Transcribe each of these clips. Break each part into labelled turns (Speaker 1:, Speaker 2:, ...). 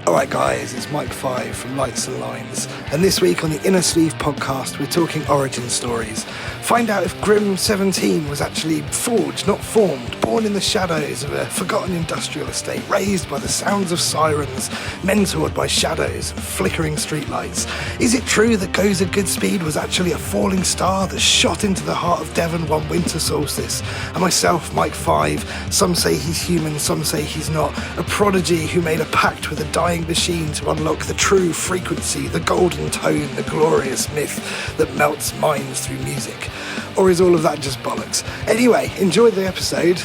Speaker 1: Alright guys, it's Mike 5 from Lights and Lines, and this week on the Inner Sleeve podcast we're talking origin stories. Find out if Grim 17 was actually forged, not formed, born in the shadows of a forgotten industrial estate, raised by the sounds of sirens, mentored by shadows and flickering streetlights. Is it true that Gozer Goodspeed was actually a falling star that shot into the heart of Devon one winter solstice? And myself, Mike 5, some say he's human, some say he's not, a prodigy who made a pact with a dying machine to unlock the true frequency, the golden tone, the glorious myth that melts minds through music. Or is all of that just bollocks? Anyway, enjoy the episode.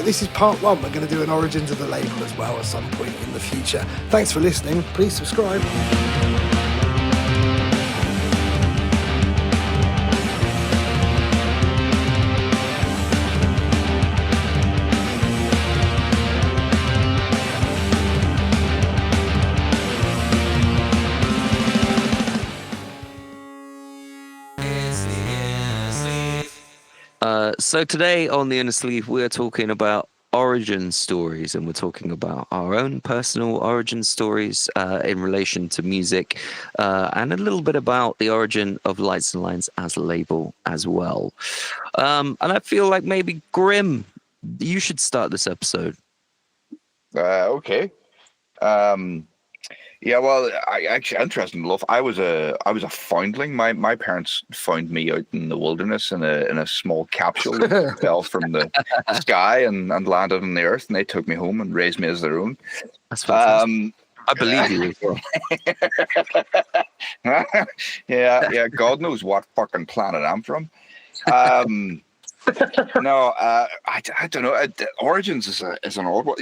Speaker 1: This is part 1. We're going to do an origins of the label as well at some point in the future. Thanks for listening. Please subscribe.
Speaker 2: So today on the Inner Sleeve, we're talking about origin stories, and we're talking about our own personal origin stories in relation to music, and a little bit about the origin of Lights and Lines as a label as well. And I feel like maybe Grim, you should start this episode.
Speaker 3: Okay. Yeah, well, I actually, interesting enough, I was a foundling. My parents found me out in the wilderness in a small capsule that fell from the sky and landed on the earth, and they took me home and raised me as their own.
Speaker 2: That's fantastic. I believe you as well.
Speaker 3: Yeah. God knows what fucking planet I'm from. No, I don't know. Origins is an odd one.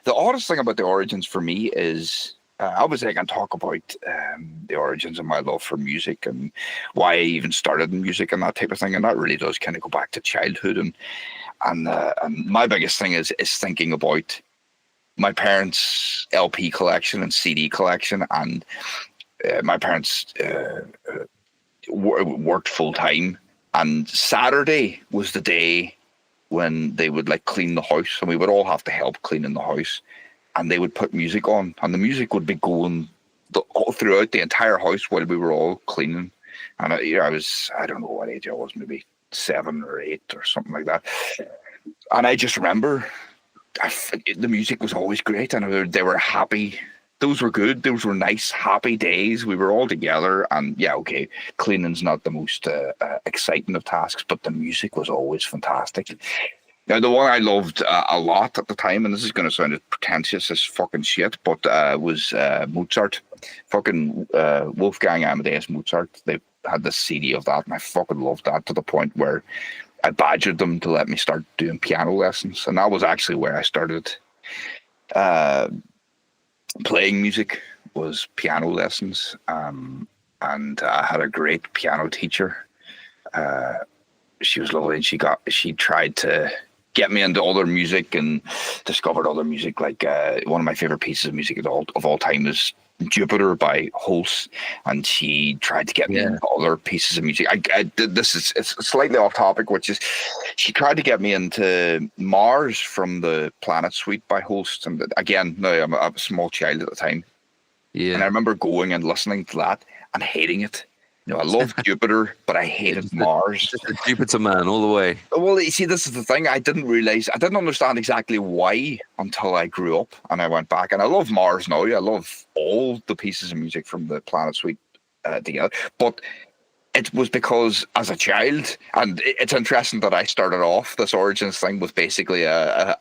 Speaker 3: The oddest thing about the origins for me is. Obviously, I can talk about the origins of my love for music and why I even started in music and that type of thing, and that really does kind of go back to childhood. And my biggest thing is thinking about my parents' LP collection and CD collection, and my parents worked full time, and Saturday was the day when they would like clean the house, and we would all have to help cleaning the house. And they would put music on, and the music would be going throughout the entire house while we were all cleaning. And I don't know what age I was, maybe 7 or 8 or something like that. And I just remember the music was always great, and they were happy. Those were good. Those were nice, happy days. We were all together, and yeah, okay, cleaning's not the most exciting of tasks, but the music was always fantastic. Now, the one I loved a lot at the time, and this is going to sound pretentious as fucking shit, but was Mozart. Fucking Wolfgang Amadeus Mozart. They had this CD of that, and I fucking loved that to the point where I badgered them to let me start doing piano lessons. And that was actually where I started playing music, was piano lessons. And I had a great piano teacher. She was lovely, and she tried to get me into other music and discovered other music. Like one of my favorite pieces of music of all time is Jupiter by Holst, and she tried to get me into other pieces of music. It's slightly off topic, which is she tried to get me into Mars from the Planet Suite by Holst. And again, no, I'm a small child at the time, and I remember going and listening to that and hating it. I loved Jupiter, but I hated Mars.
Speaker 2: Just a Jupiter man all the way.
Speaker 3: Well, you see, this is the thing. I didn't understand exactly why until I grew up and I went back. And I love Mars now. I love all the pieces of music from the Planet Suite together. But it was because as a child, and it's interesting that I started off this origins thing with basically a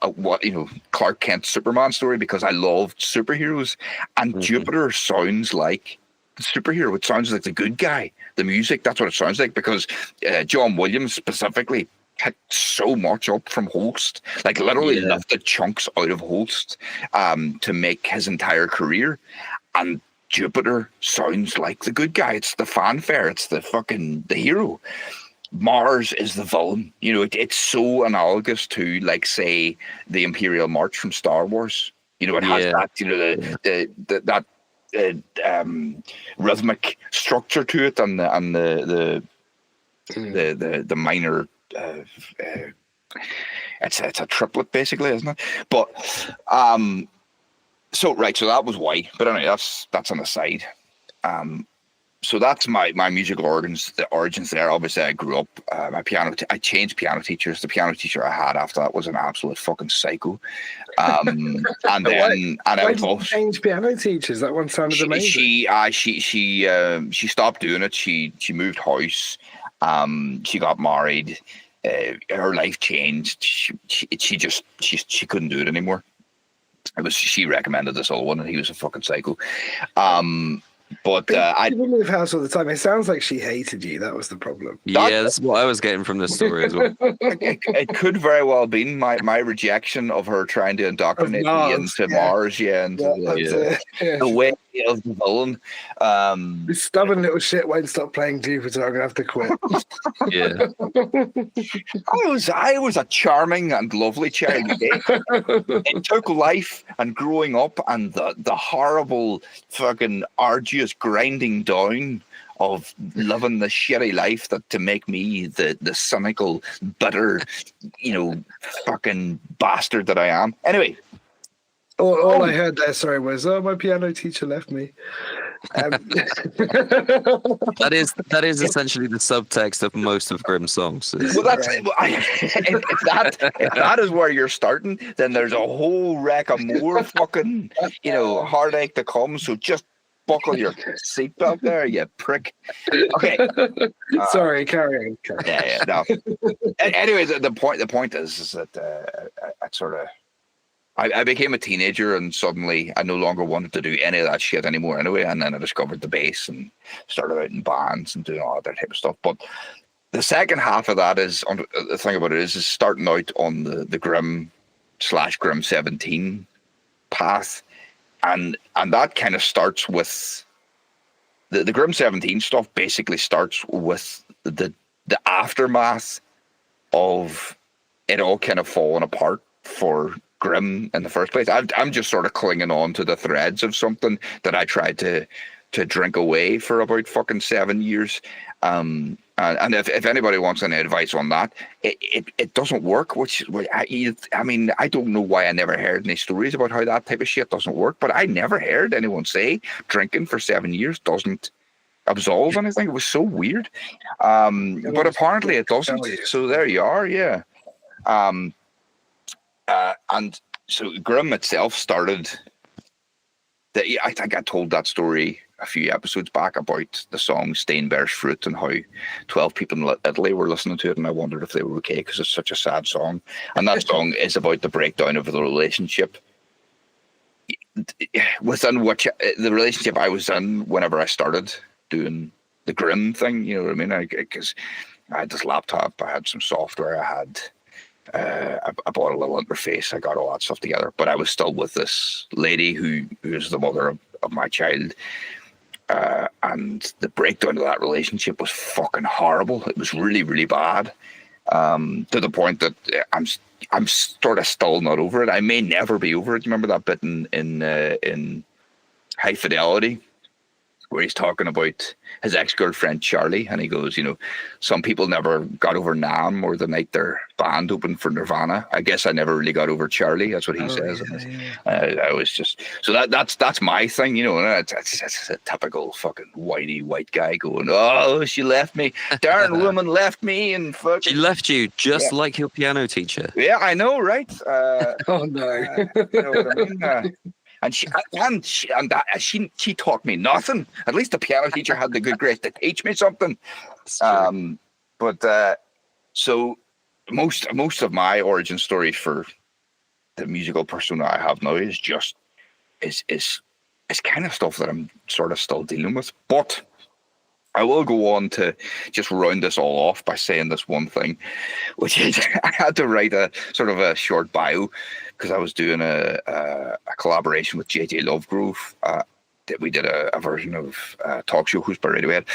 Speaker 3: Clark Kent Superman story, because I loved superheroes, and Jupiter sounds like the superhero. It sounds like the good guy. The music, that's what it sounds like, because John Williams specifically picked so much up from Holst, like literally lifted chunks out of Holst to make his entire career. And Jupiter sounds like the good guy. It's the fanfare. It's the hero. Mars is the villain. It's so analogous to, like, say, the Imperial March from Star Wars. It has that, that rhythmic structure to it, and the minor. It's a triplet basically, isn't it? But So that was why. But anyway, that's on the side. So that's my musical origins. The origins there. Obviously, I grew up. My piano. I changed piano teachers. The piano teacher I had after that was an absolute fucking psycho. And then
Speaker 1: why did you change piano teachers? That one sounded amazing.
Speaker 3: She stopped doing it. She moved house. She got married. Her life changed. She couldn't do it anymore. She recommended this old one, and he was a fucking psycho. But I
Speaker 1: didn't leave house all the time. It sounds like she hated you. That was the problem.
Speaker 2: Yeah, that's what I was getting from this story as well.
Speaker 3: It could very well have been my rejection of her trying to indoctrinate me into Mars, the way of the villain.
Speaker 1: This stubborn little shit won't stop playing Jupiter. I'm gonna have to quit.
Speaker 2: Yeah,
Speaker 3: I was a charming and lovely child. It took life and growing up and the horrible fucking arduous grinding down of living the shitty life to make me the cynical, bitter, fucking bastard that I am. Anyway.
Speaker 1: All I heard there, sorry, was, my piano teacher left me.
Speaker 2: that is essentially the subtext of most of Grimm's songs.
Speaker 3: Well, that's if that is where you're starting, then there's a whole wreck of more fucking heartache to come. So just buckle your seatbelt there, you prick. Okay.
Speaker 1: Sorry, carry on.
Speaker 3: Yeah, no. Anyway, the point is that I sort of. I became a teenager and suddenly I no longer wanted to do any of that shit anymore anyway. And then I discovered the bass and started out in bands and doing all that type of stuff. But the second half of that is, the thing about it is starting out on the Grimm/Grimm 17 path. And that kind of starts with the Grimm 17 stuff basically starts with the aftermath of it all kind of falling apart for Grimm in the first place. I'm just sort of clinging on to the threads of something that I tried to drink away for about fucking 7 years. And if anybody wants any advice on that, it doesn't work. I mean, I don't know why I never heard any stories about how that type of shit doesn't work, but I never heard anyone say drinking for 7 years doesn't absolve anything. It was so weird. But apparently it doesn't. So there you are. Yeah. And so Grimm itself started. I think I told that story a few episodes back about the song Steinbear's Fruit and how 12 people in Italy were listening to it, and I wondered if they were okay because it's such a sad song. And that song is about the breakdown of the relationship within which the relationship I was in whenever I started doing the Grimm thing. You know what I mean? Because I had this laptop, I had some software, I bought a little interface, I got all that stuff together, but I was still with this lady who is the mother of my child, and the breakdown of that relationship was fucking horrible. It was really, really bad, to the point that I'm sort of still not over it. I may never be over it. Remember that bit in High Fidelity where he's talking about his ex-girlfriend Charlie, and he goes, some people never got over Nam or the night their band opened for Nirvana. I guess I never really got over Charlie. That's what he says. Yeah. I was just that's my thing, and it's a typical fucking whitey white guy going, oh, she left me, darn woman left me, and fuck,
Speaker 2: she left you just like your piano teacher.
Speaker 3: Yeah, I know, right?
Speaker 1: Oh no.
Speaker 3: You know what I mean? And she taught me nothing. At least the piano teacher had the good grace to teach me something. But so most of my origin story for the musical persona I have now is just is kind of stuff that I'm sort of still dealing with. But I will go on to just round this all off by saying this one thing, which is I had to write a sort of a short bio because I was doing a collaboration with JJ Lovegrove. We did a version of Talk Show Host by Radiohead,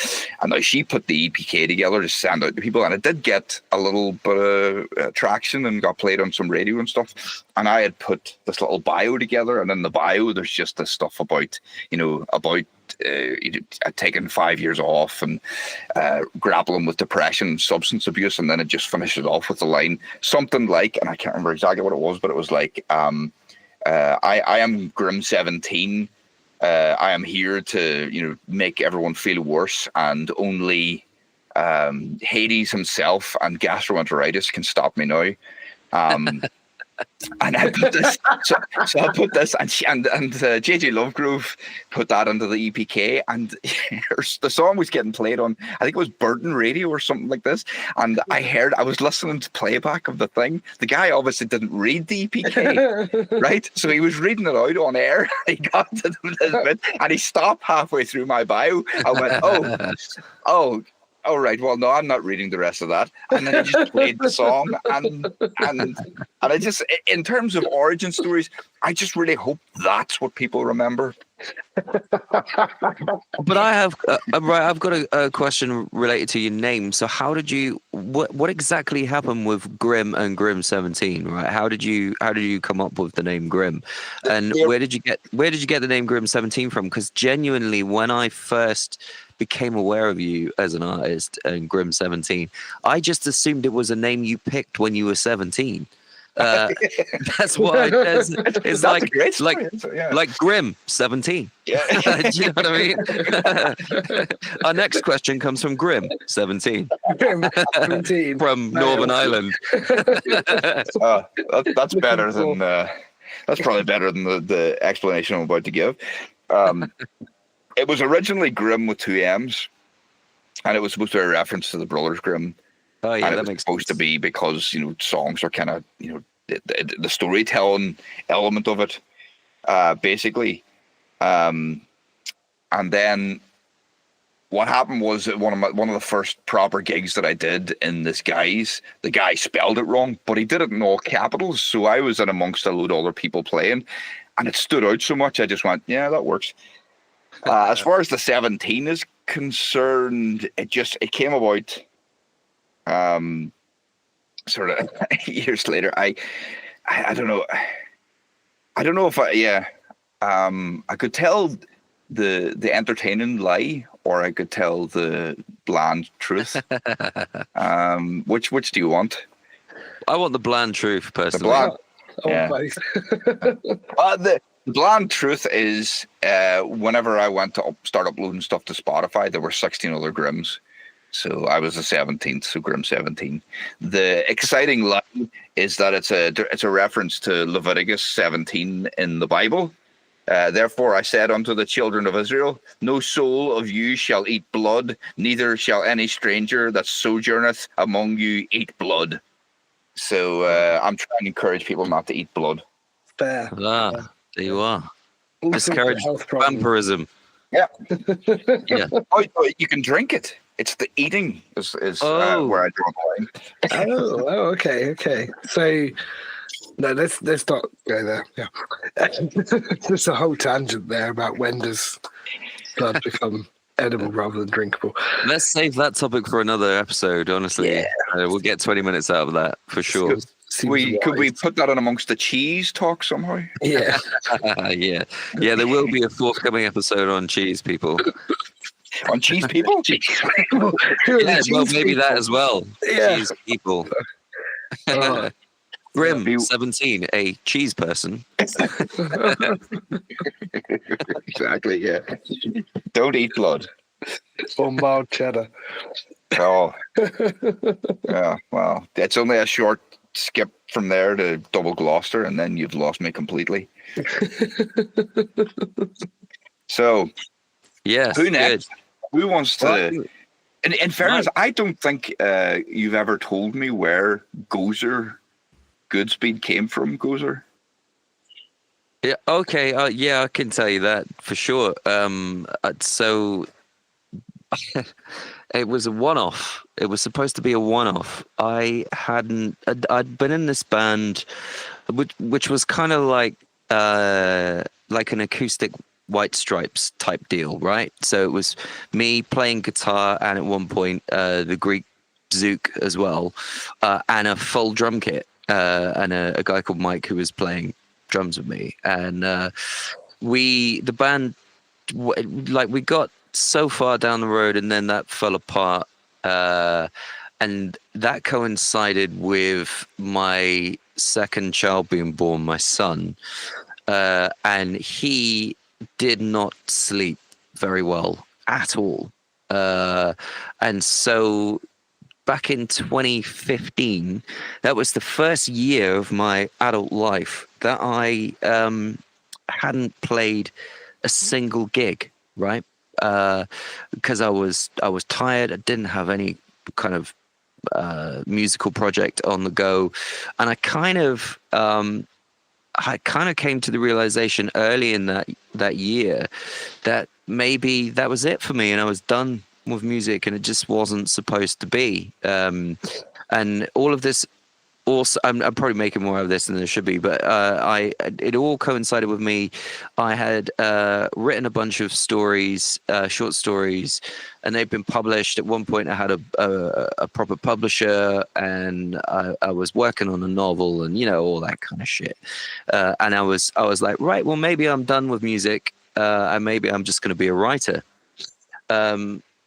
Speaker 3: and now she put the EPK together to send out to people, and it did get a little bit of traction and got played on some radio and stuff. And I had put this little bio together, and in the bio there's just this stuff about taking 5 years off and grappling with depression and substance abuse, and then it just finishes off with the line something like, and I can't remember exactly what it was, but it was like I am Grim 17. I am here to, make everyone feel worse, and only Hades himself and gastroenteritis can stop me now. And I put this, so I put this, and JJ Lovegrove put that into the EPK, and the song was getting played on, I think it was Burton Radio or something like this. And I was listening to playback of the thing. The guy obviously didn't read the EPK, right? So he was reading it out on air. He got to this bit, and he stopped halfway through my bio. I went, oh. Oh, right. Well, no, I'm not reading the rest of that. And then he just played the song. And I just, in terms of origin stories, I just really hope that's what people remember.
Speaker 2: But I've got a question related to your name. So how did you, what exactly happened with Grim and Grim 17, right? How did you come up with the name Grim? And where did you get the name Grim 17 from? Because genuinely, when I first became aware of you as an artist and Grim 17, I just assumed it was a name you picked when you were 17. That's why it's like Grim 17.
Speaker 3: Yeah.
Speaker 2: Do you know what I mean? Our next question comes from Grim 17.
Speaker 1: Grim 17.
Speaker 2: From Northern Ireland.
Speaker 3: That's better than that's probably better than the explanation I'm about to give. It was originally Grimm with 2 M's, and it was supposed to be a reference to the Brothers Grimm.
Speaker 2: Oh yeah,
Speaker 3: and
Speaker 2: that
Speaker 3: it was
Speaker 2: makes
Speaker 3: supposed
Speaker 2: sense.
Speaker 3: to be because songs are kind of the storytelling element of it, basically. And then what happened was that one of the first proper gigs that I did in this guise, the guy spelled it wrong, but he did it in all capitals. So I was in amongst a load of other people playing, and it stood out so much. I just went, yeah, that works. As far as the 17 is concerned, it came about sort of years later. I don't know. I don't know if I could tell the entertaining lie, or I could tell the bland truth. Which do you want?
Speaker 2: I want the bland truth, personally.
Speaker 3: The bland truth is, whenever I went to start uploading stuff to Spotify, there were 16 other Grimms. So I was the 17th, so Grim 17. The exciting line is that it's a reference to Leviticus 17 in the Bible. Therefore I said unto the children of Israel, no soul of you shall eat blood, neither shall any stranger that sojourneth among you eat blood. So I'm trying to encourage people not to eat blood.
Speaker 1: Fair.
Speaker 2: There you are.
Speaker 1: Also
Speaker 2: Discourage
Speaker 1: health problem.
Speaker 2: vampirism.
Speaker 3: Yeah.
Speaker 2: Yeah.
Speaker 3: Oh, you can drink it. It's the eating is where I draw the line.
Speaker 1: Okay. So no, let's not go there. Yeah. There's a whole tangent there about when does blood become edible rather than drinkable.
Speaker 2: Let's save that topic for another episode, honestly.
Speaker 1: Yeah.
Speaker 2: We'll get 20 minutes out of that for sure.
Speaker 3: Could we put that in amongst the cheese talk somehow?
Speaker 1: Yeah.
Speaker 2: Yeah, there will be a forthcoming episode on cheese people.
Speaker 3: On cheese people?
Speaker 2: Yeah, well, maybe that as well.
Speaker 1: Yeah.
Speaker 2: Cheese people.
Speaker 1: Oh.
Speaker 2: Grim 17, a cheese person.
Speaker 3: Exactly, yeah. Don't eat blood.
Speaker 1: Or mild cheddar.
Speaker 3: Oh. Yeah, well, it's only a short skip from there to Double Gloucester, and then you've lost me completely. So,
Speaker 2: Yes.
Speaker 3: who next?
Speaker 2: Good.
Speaker 3: Who wants to... In fairness, I don't think you've ever told me where Gozer Goodspeed came from, Gozer.
Speaker 2: Yeah. Okay. Yeah, I can tell you that for sure. So it was a one-off. It was supposed to be a one-off. I'd been in this band, which was kind of like an acoustic White Stripes type deal, right? So it was me playing guitar, and at one point the Greek zouk as well, and a full drum kit, and a guy called Mike who was playing drums with me, and we got so far down the road, and then that fell apart, and that coincided with my second child being born, my son. and he did not sleep very well at all. And so back in 2015, that was the first year of my adult life that I hadn't played a single gig, right? Because I was tired. I didn't have any kind of musical project on the go, and I kind of came to the realization early in that year that maybe that was it for me, and I was done with music, and it just wasn't supposed to be. And all of this also, I'm probably making more of this than there should be, but it all coincided with me. I had written a bunch of stories, short stories, and they've been published. At one point, I had a proper publisher, and I was working on a novel, and all that kind of shit. And I was like, right, well, maybe I'm done with music, and maybe I'm just going to be a writer.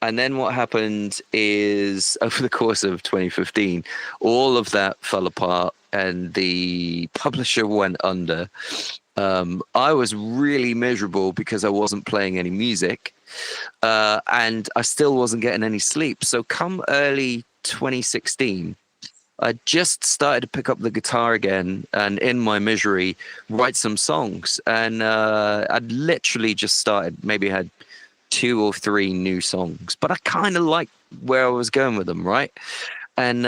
Speaker 2: And then what happened is, over the course of 2015, all of that fell apart and the publisher went under. I was really miserable because I wasn't playing any music, and I still wasn't getting any sleep. So come early 2016, I just started to pick up the guitar again, and in my misery, write some songs. And I'd literally just started, maybe had 2 or 3 new songs, but I kind of liked where I was going with them, right? And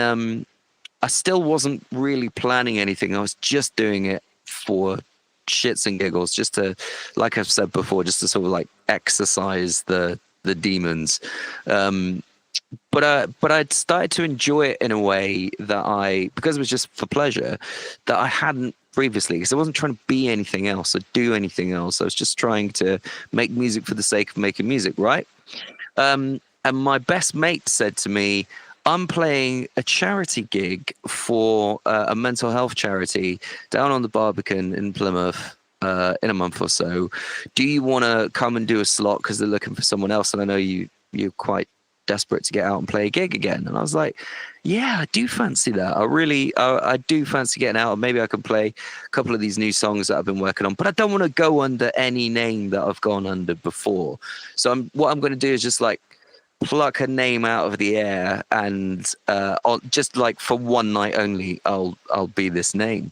Speaker 2: I still wasn't really planning anything. I was just doing it for shits and giggles, just to, like I've said before, just to sort of like exercise the demons. But I'd started to enjoy it in a way that because it was just for pleasure, that I hadn't previously, because I wasn't trying to be anything else or do anything else. I was just trying to make music for the sake of making music, right? And my best mate said to me, I'm playing a charity gig for a mental health charity down on the Barbican in Plymouth in a month or so. Do you want to come and do a slot, because they're looking for someone else, and I know you're quite desperate to get out and play a gig again? And I was like, yeah, I do fancy that. I do fancy getting out, and maybe I can play a couple of these new songs that I've been working on, but I don't want to go under any name that I've gone under before. So what I'm going to do is just like pluck a name out of the air, and I'll just, like, for one night only, I'll be this name.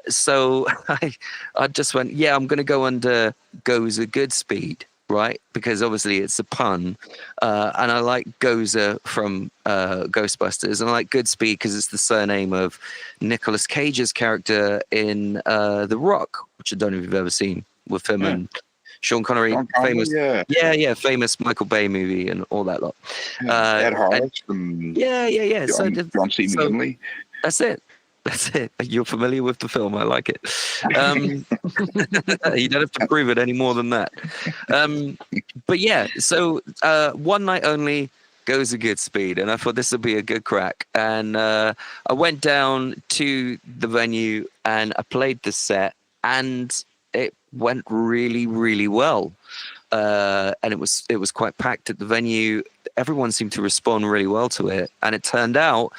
Speaker 2: So I just went, yeah, I'm going to go under Gozer Goodspeed, right? Because obviously it's a pun, and I like Gozer from Ghostbusters, and I like Goodspeed because it's the surname of Nicolas Cage's character in The Rock, which I don't know if you've ever seen, with him and Sean Connery, famous, famous Michael Bay movie and all that lot.
Speaker 3: Ed Harris from John C. McGinley.
Speaker 2: That's it. That's it. You're familiar with the film. I like it. You don't have to prove it any more than that. But yeah, so one night only, Gozer Goodspeed, and I thought this would be a good crack. And I went down to the venue and I played the set, and it went really, really well. And it was quite packed at the venue. Everyone seemed to respond really well to it, and it turned out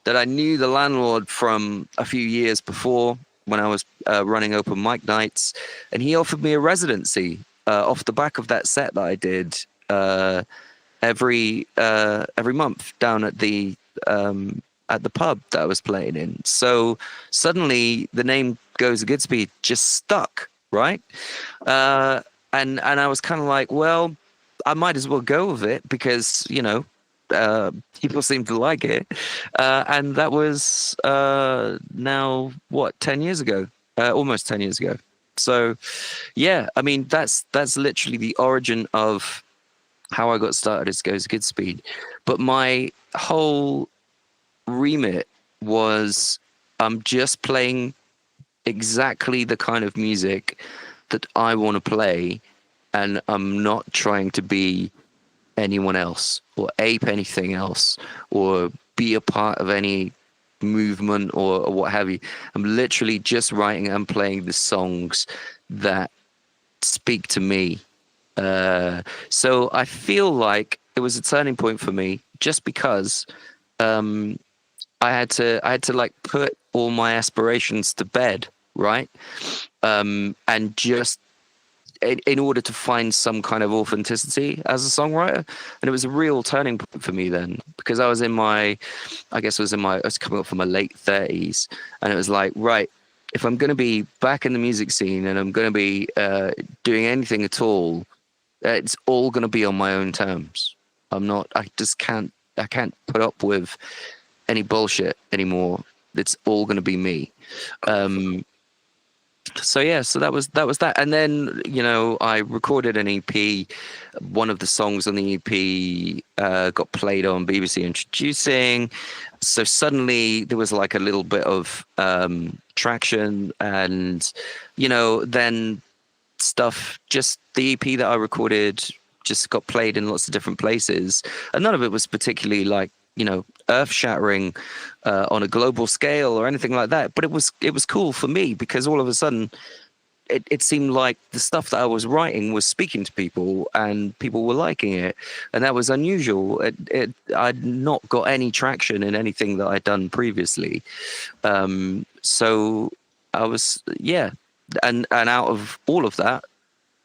Speaker 2: that I knew the landlord from a few years before, when I was running open mic nights, and he offered me a residency off the back of that set that I did every month down at the pub that I was playing in. So suddenly the name Gozer Goodspeed just stuck, right? And I was kind of like, well, I might as well go with it, because people seem to like it, and that was now 10 years ago, almost 10 years ago. So yeah, I mean, that's literally the origin of how I got started as Gozer Goodspeed. But my whole remit was, I'm just playing exactly the kind of music that I want to play, and I'm not trying to be anyone else or ape anything else or be a part of any movement or what have you. I'm literally just writing and playing the songs that speak to me. So I feel like it was a turning point for me, just because I had to like put all my aspirations to bed, right? And just in order to find some kind of authenticity as a songwriter. And it was a real turning point for me then, because I was I was coming up from my late 30s, and it was like, right, if I'm going to be back in the music scene and I'm going to be doing anything at all, it's all going to be on my own terms. I can't put up with any bullshit anymore. It's all going to be me. So that was that. And then, I recorded an EP. One of the songs on the EP got played on BBC Introducing. So suddenly there was like a little bit of traction, and then stuff, just the EP that I recorded just got played in lots of different places, and none of it was particularly like earth shattering on a global scale or anything like that, but it was cool for me, because all of a sudden it seemed like the stuff that I was writing was speaking to people and people were liking it, and that was unusual. I'd not got any traction in anything that I'd done previously, so I was and out of all of that,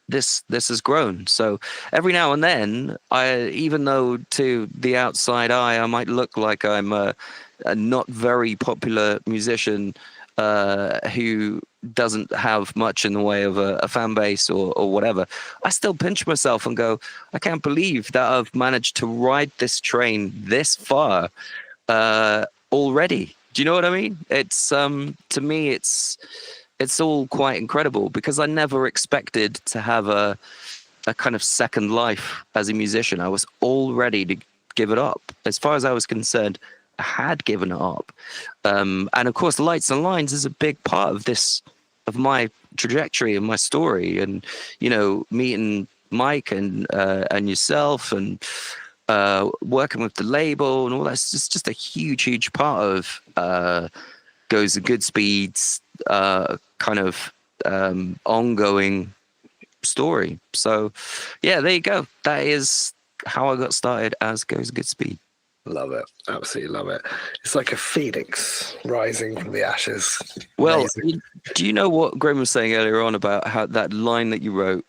Speaker 2: this has grown. So every now and then, even though to the outside eye I might look like I'm a not very popular musician who doesn't have much in the way of a fan base or whatever, I still pinch myself and go, I can't believe that I've managed to ride this train this far already. Do you know what I mean? It's to me it's all quite incredible, because I never expected to have a kind of second life as a musician. I was all ready to give it up. As far as I was concerned, I had given it up. And of course, Lights and Lines is a big part of my trajectory and my story. And, meeting Mike and yourself and working with the label and all that's just a huge part of Gozer Goodspeed's kind of ongoing story. So there you go. That is how I got started as Gozer Goodspeed.
Speaker 1: Love it. Absolutely love it. It's like a phoenix rising from the ashes.
Speaker 2: Well, do you know what Grim was saying earlier on about how that line that you wrote,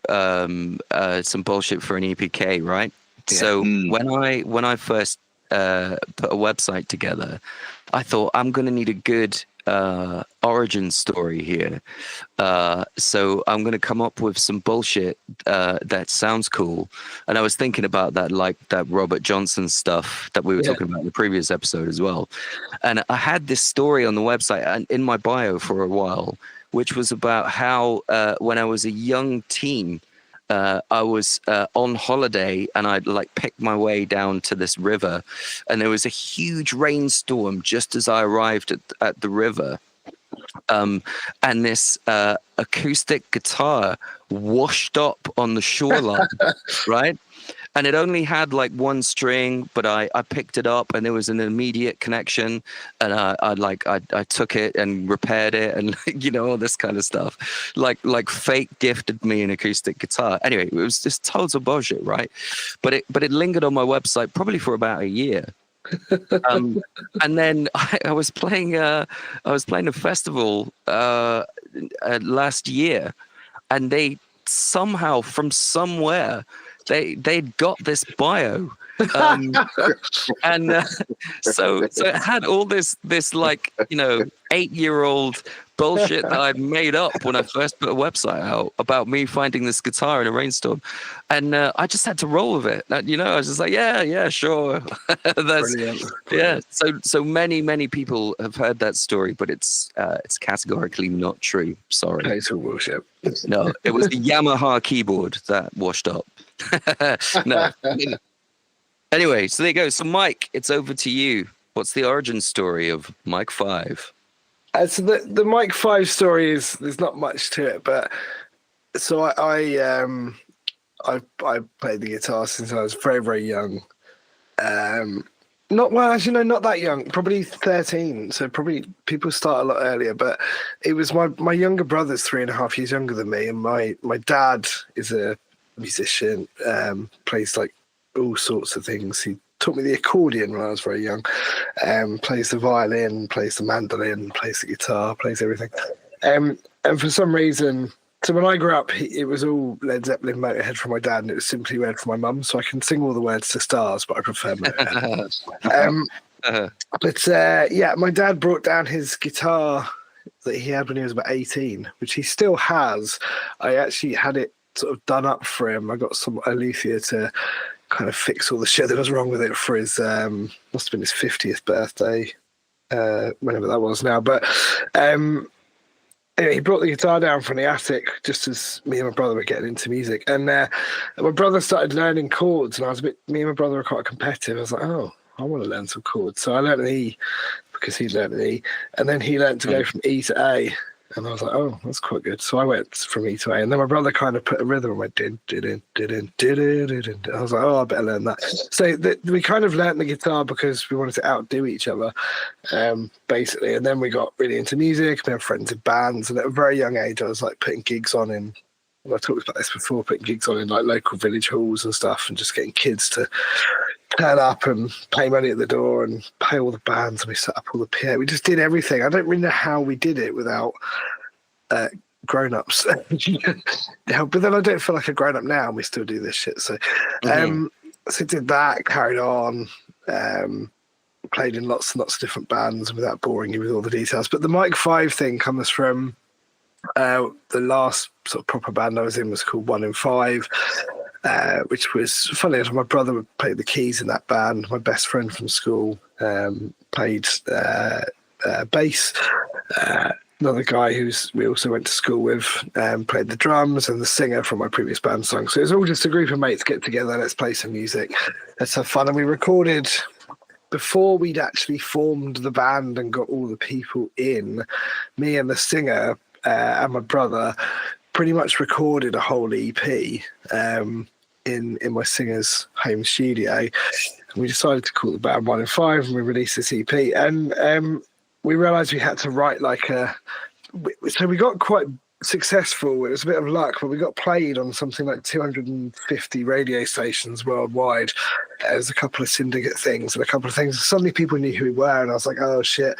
Speaker 2: some bullshit for an EPK, right? Yeah. So when I first put a website together, I thought I'm going to need a good origin story here. So I'm going to come up with some bullshit that sounds cool. And I was thinking about that, like that Robert Johnson stuff that we were talking about in the previous episode as well. And I had this story on the website and in my bio for a while, which was about how when I was a young teen, I was on holiday and I'd like picked my way down to this river, and there was a huge rainstorm just as I arrived at the river. And this acoustic guitar washed up on the shoreline, right? And it only had like one string, but I picked it up and there was an immediate connection, and I took it and repaired it and all this kind of stuff. Like fate gifted me an acoustic guitar. Anyway, it was just total bullshit, right? But it lingered on my website probably for about a year. And then I was playing a festival last year, and they somehow from somewhere they'd got this bio, and so it had all this like 8-year-old bullshit that I made up when I first put a website out about me finding this guitar in a rainstorm, and I just had to roll with it. I was just like, yeah, sure. That's brilliant. So many people have heard that story, but it's categorically not true. Sorry,
Speaker 1: total bullshit.
Speaker 2: No, it was the Yamaha keyboard that washed up. No. Anyway, so there you go. So Mike, it's over to you. What's the origin story of Mike 5?
Speaker 1: So the Mike 5 story is, there's not much to it, but so I played the guitar since I was very, very young. Not that young, probably 13. So probably people start a lot earlier, but it was my younger brother's 3.5 years younger than me, and my dad is a musician, plays like all sorts of things. He taught me the accordion when I was very young, plays the violin, plays the mandolin, plays the guitar, plays everything. And And for some reason, so when I grew up, it was all Led Zeppelin, Motorhead from my dad, and it was Simply Red from my mum. So I can sing all the words to Stars, but I prefer Motorhead. My dad brought down his guitar that he had when he was about 18, which he still has. I actually had it sort of done up for him. I got some Alethea to kind of fix all the shit that was wrong with it for his, must have been his 50th birthday, whenever that was now. But anyway, he brought the guitar down from the attic just as me and my brother were getting into music. And my brother started learning chords, and me and my brother were quite competitive. I was like, oh, I want to learn some chords. So I learned an E because he learned an E. And then he learned to go from E to A. And I was like, oh, that's quite good. So I went from E to A. And then my brother kind of put a rhythm and went, din, din, din, din, din, din, din, din. I was like, oh, I better learn that. So we kind of learned the guitar because we wanted to outdo each other, basically. And then we got really into music. We had friends in bands. And at a very young age, I was like putting gigs on in, well, I talked about this before, putting gigs on in like local village halls and stuff, and just getting kids to turn up and pay money at the door and pay all the bands, and we set up all the PA. We just did everything. I don't really know how we did it without grown-ups. But then I don't feel like a grown-up now, and we still do this shit. So, so did that, carried on, played in lots and lots of different bands without boring you with all the details. But the Mike 5 thing comes from the last sort of proper band I was in was called 1 in 5. Which was funny. My brother played the keys in that band. My best friend from school played bass. Another guy we also went to school with played the drums, and the singer from my previous band sung. So it was all just a group of mates get together. Let's play some music. Let's have fun. And we recorded before we'd actually formed the band and got all the people in. Me and the singer and my brother pretty much recorded a whole EP in my singer's home studio. And we decided to call the band 1 in 5, and we released this EP. And we realised we had to write so we got quite successful. It was a bit of luck, but we got played on something like 250 radio stations worldwide. There's a couple of syndicate things and a couple of things. Suddenly people knew who we were, and I was like, oh shit.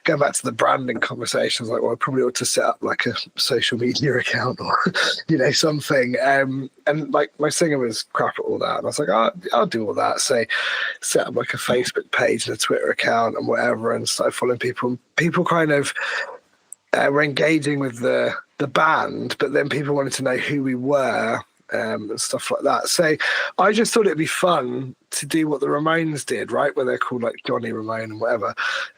Speaker 1: Going back to the branding conversation, I was like, well, I probably ought to set up like a social media account or something. And like my singer was crap at all that, and I was like, I'll do all that. So set up like a Facebook page and a Twitter account and whatever, and started following people. People kind of were engaging with the band, but then people wanted to know who we were and stuff like that. So I just thought it'd be fun to do what the Ramones did, right? Where they're called like Johnny Ramone and whatever.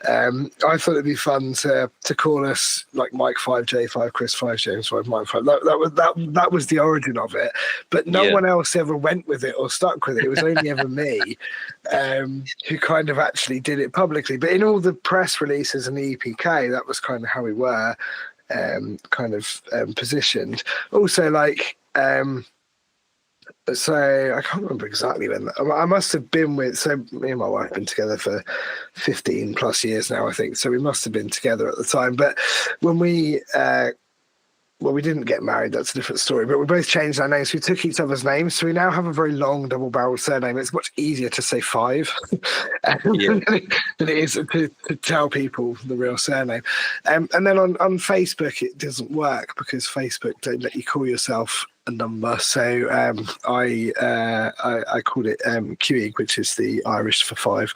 Speaker 1: I thought it'd be fun to call us like Mike 5, J5, Chris 5, James 5, Mike 5. That was the origin of it. But no one else ever went with it or stuck with it. It was only ever me who kind of actually did it publicly. But in all the press releases and the EPK, that was kind of how we were positioned. Also, like, so I can't remember exactly when. I must have been with. So me and my wife have been together for 15 plus years now, I think. So we must have been together at the time. But when we didn't get married. That's a different story. But we both changed our names. We took each other's names, so we now have a very long double-barreled surname. It's much easier to say 5 than it is to tell people the real surname. And then on Facebook, it doesn't work because Facebook don't let you call yourself a number. So I called it QE, which is the Irish for 5.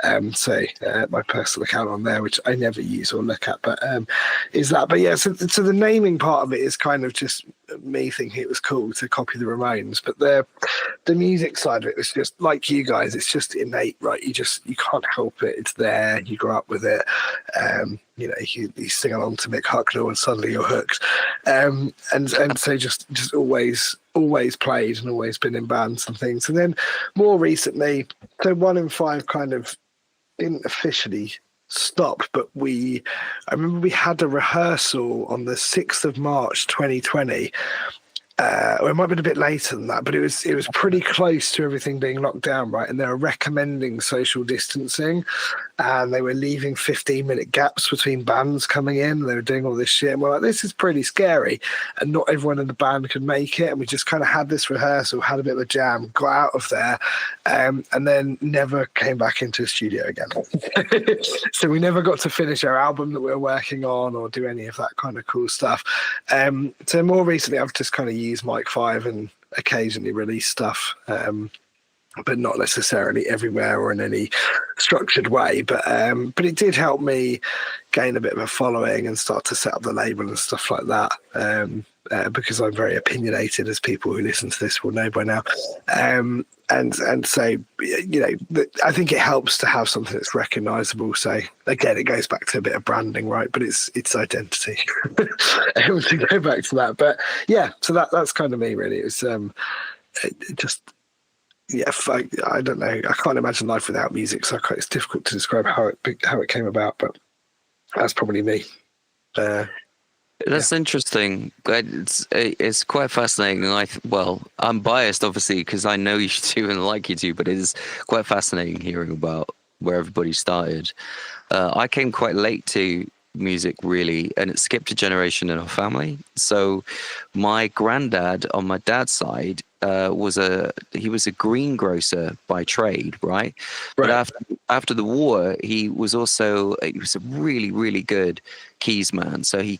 Speaker 1: My personal account on there, which I never use or look at, but is that. But yeah, so the naming part of it is kind of just me thinking it was cool to copy the Ramones, but the music side of it was just like you guys. It's just innate, right? You can't help it. It's there. You grow up with it. You sing along to Mick Hucknall and suddenly you're hooked. And so just always played and always been in bands and things. And then more recently, so 1 in 5 kind of didn't officially stop, but I remember we had a rehearsal on the 6th of March 2020. Or it might have been a bit later than that, but it was pretty close to everything being locked down, right? And they were recommending social distancing. and they were leaving 15-minute gaps between bands coming in. They were doing all this shit, and we're like, this is pretty scary. And not everyone in the band could make it, and we just kind of had this rehearsal, had a bit of a jam, got out of there, and then never came back into the studio again. So we never got to finish our album that we were working on or do any of that kind of cool stuff. So more recently, I've just kind of used Mic 5 and occasionally release stuff, but not necessarily everywhere or in any structured way. But it did help me gain a bit of a following and start to set up the label and stuff like that, because I'm very opinionated, as people who listen to this will know by now. And so, I think it helps to have something that's recognisable. So again, it goes back to a bit of branding, right? But it's identity. To go back to that, but yeah, so that's kind of me, really. It was I don't know. I can't imagine life without music, so it's difficult to describe how it came about. But that's probably me.
Speaker 2: That's interesting. It's quite fascinating. I'm biased, obviously, because I know you two and like you two, but it is quite fascinating hearing about where everybody started. I came quite late to music, really, and it skipped a generation in our family. So my granddad on my dad's side was a greengrocer by trade, right? But after the war, he was a really, really good keys man. So he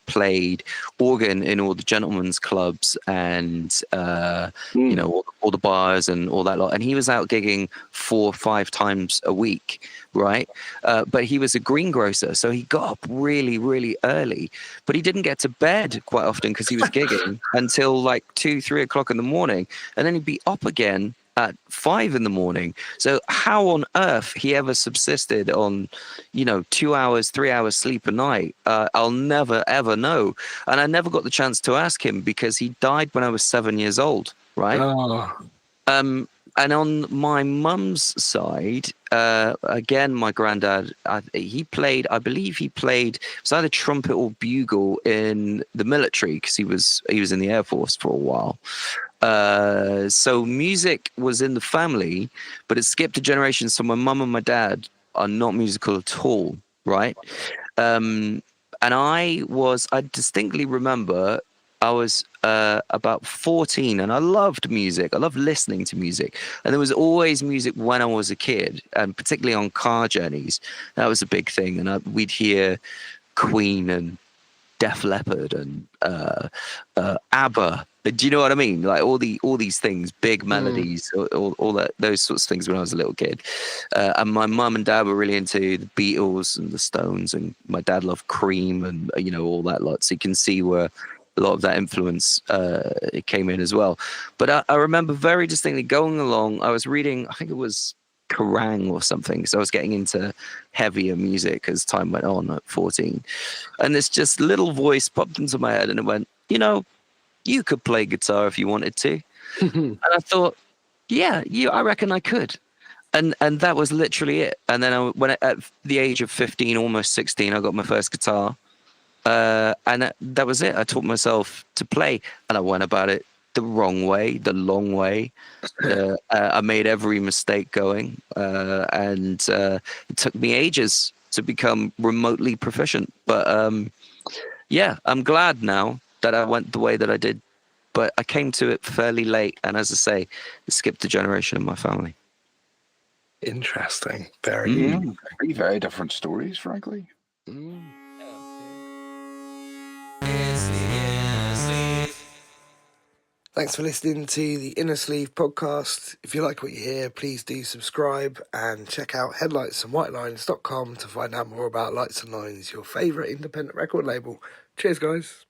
Speaker 2: played organ in all the gentlemen's clubs and all the bars and all that lot. And he was out gigging 4 or 5 times a week, right? But he was a greengrocer, so he got up really, really early. But he didn't get to bed quite often because he was gigging until like 2-3 o'clock in the morning, and then he'd be up again at 5 in the morning. So how on earth he ever subsisted on 2 hours, 3 hours sleep a night, I'll never ever know. And I never got the chance to ask him because he died when I was 7 years old, right? And on my mum's side, again, my granddad, I believe he played, it was either trumpet or bugle in the military, because he was in the Air Force for a while. So music was in the family, but it skipped a generation. So my mum and my dad are not musical at all, right? And I distinctly remember I was about 14, and I loved music. I loved listening to music. And there was always music when I was a kid, and particularly on car journeys. That was a big thing. And we'd hear Queen and Def Leppard and ABBA. Do you know what I mean? Like all these things, big melodies, all that, those sorts of things when I was a little kid. And my mum and dad were really into the Beatles and the Stones, and my dad loved Cream and all that lot. So you can see where a lot of that influence it came in as well. But I remember very distinctly going along. I was reading, I think it was Kerrang or something. So I was getting into heavier music as time went on at 14. And this just little voice popped into my head, and it went, you could play guitar if you wanted to. And I thought, yeah, I reckon I could. And that was literally it. And then at the age of 15, almost 16, I got my first guitar. And that was it. I taught myself to play, and I went about it the wrong way, the long way. I made every mistake going, and it took me ages to become remotely proficient. But yeah, I'm glad now that I went the way that I did, but I came to it fairly late. And as I say, it skipped a generation in my family.
Speaker 1: Interesting. Very,
Speaker 3: very different stories, frankly.
Speaker 1: Thanks for listening to the Inner Sleeve podcast. If you like what you hear, please do subscribe and check out headlightsandwhitelines.com to find out more about Lights and Lines, your favourite independent record label. Cheers, guys.